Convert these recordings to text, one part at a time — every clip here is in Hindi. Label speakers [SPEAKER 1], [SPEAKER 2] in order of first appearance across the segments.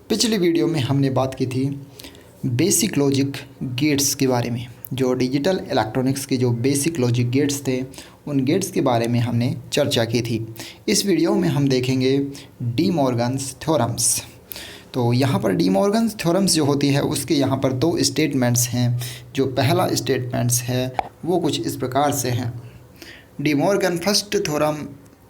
[SPEAKER 1] पिछली वीडियो में हमने बात की थी बेसिक लॉजिक गेट्स के बारे में। जो डिजिटल इलेक्ट्रॉनिक्स के जो बेसिक लॉजिक गेट्स थे उन गेट्स के बारे में हमने चर्चा की थी। इस वीडियो में हम देखेंगे डी मॉर्गन्स थ्योरम्स। तो यहाँ पर डी मॉर्गन्स थ्योरम्स जो होती है उसके यहाँ पर दो स्टेटमेंट्स हैं। जो पहला स्टेटमेंट्स है वो कुछ इस प्रकार से हैं। De Morgan first theorem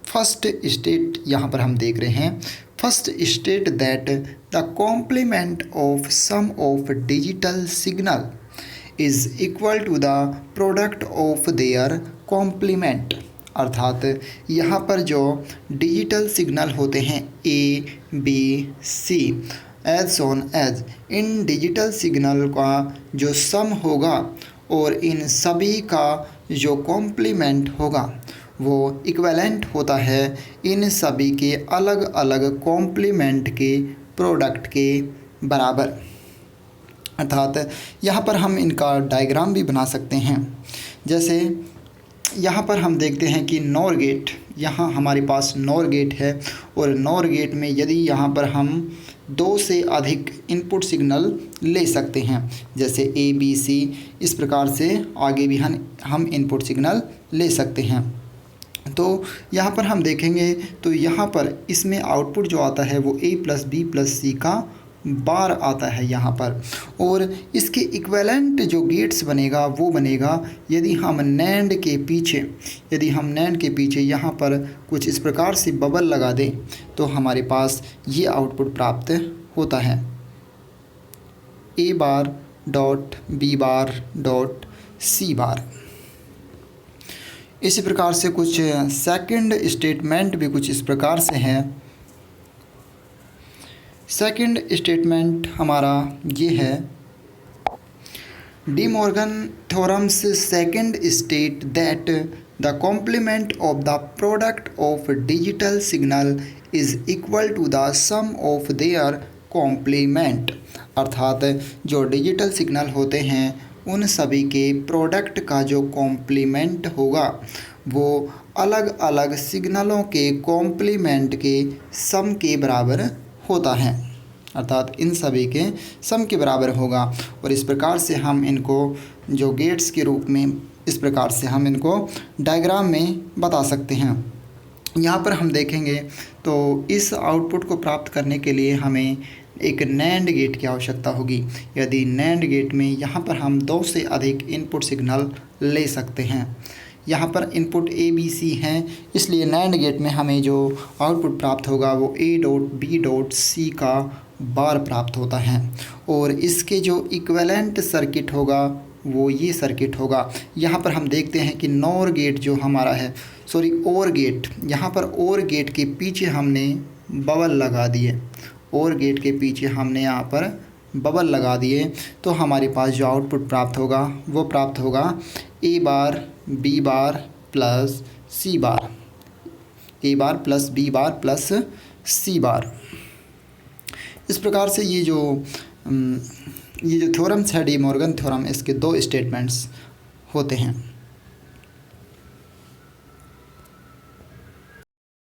[SPEAKER 1] first state यहाँ पर हम देख रहे हैं। First state that the complement of sum of digital signal is equal to the product of their complement. अर्थात यहाँ पर जो डिजिटल सिग्नल होते हैं A B C as soon as, इन डिजिटल सिग्नल का जो सम होगा और इन सभी का जो कॉम्प्लीमेंट होगा वो इक्विवेलेंट होता है इन सभी के अलग अलग कॉम्प्लीमेंट के प्रोडक्ट के बराबर। अर्थात यहाँ पर हम इनका डायग्राम भी बना सकते हैं। जैसे यहाँ पर हम देखते हैं कि नॉर गेट, यहाँ हमारे पास नॉर गेट है और नॉर गेट में यदि यहाँ पर हम दो से अधिक इनपुट सिग्नल ले सकते हैं, जैसे ए बी सी, इस प्रकार से आगे भी हम इनपुट सिग्नल ले सकते हैं। तो यहाँ पर हम देखेंगे तो यहाँ पर इसमें आउटपुट जो आता है वो a प्लस बी प्लस सी का बार आता है यहाँ पर। और इसके इक्विवेलेंट जो गेट्स बनेगा वो बनेगा यदि हम नैंड के पीछे यहाँ पर कुछ इस प्रकार से बबल लगा दें तो हमारे पास ये आउटपुट प्राप्त होता है a bar dot b bar dot c बार। इसी प्रकार से कुछ सेकंड स्टेटमेंट भी कुछ इस प्रकार से हैं। सेकंड स्टेटमेंट हमारा ये है, De Morgan theorems second state that the complement of the product of digital signal is equal to the sum of their complement. अर्थात जो डिजिटल सिग्नल होते हैं उन सभी के प्रोडक्ट का जो कॉम्प्लीमेंट होगा वो अलग अलग सिग्नलों के कॉम्प्लीमेंट के सम के बराबर होता है। अर्थात इन सभी के सम के बराबर होगा। और इस प्रकार से हम इनको जो गेट्स के रूप में इस प्रकार से हम इनको डायग्राम में बता सकते हैं। यहाँ पर हम देखेंगे तो इस आउटपुट को प्राप्त करने के लिए हमें एक नैंड गेट की आवश्यकता होगी। यदि नैंड गेट में यहाँ पर हम दो से अधिक इनपुट सिग्नल ले सकते हैं, यहाँ पर इनपुट ए बी सी हैं, इसलिए नैंड गेट में हमें जो आउटपुट प्राप्त होगा वो A dot B dot C का बार प्राप्त होता है। और इसके जो इक्विवेलेंट सर्किट होगा वो ये सर्किट होगा। यहाँ पर हम देखते हैं कि नॉर गेट जो हमारा है, और गेट, यहाँ पर और गेट के पीछे हमने बबल लगा दिए, और गेट के पीछे हमने यहाँ पर बबल लगा दिए तो हमारे पास जो आउटपुट प्राप्त होगा वो प्राप्त होगा ए बार बी बार प्लस सी बार, ए बार प्लस बी बार प्लस सी बार। इस प्रकार से ये जो थ्योरम्स है डी मॉर्गन थ्योरम, इसके दो स्टेटमेंट्स होते हैं।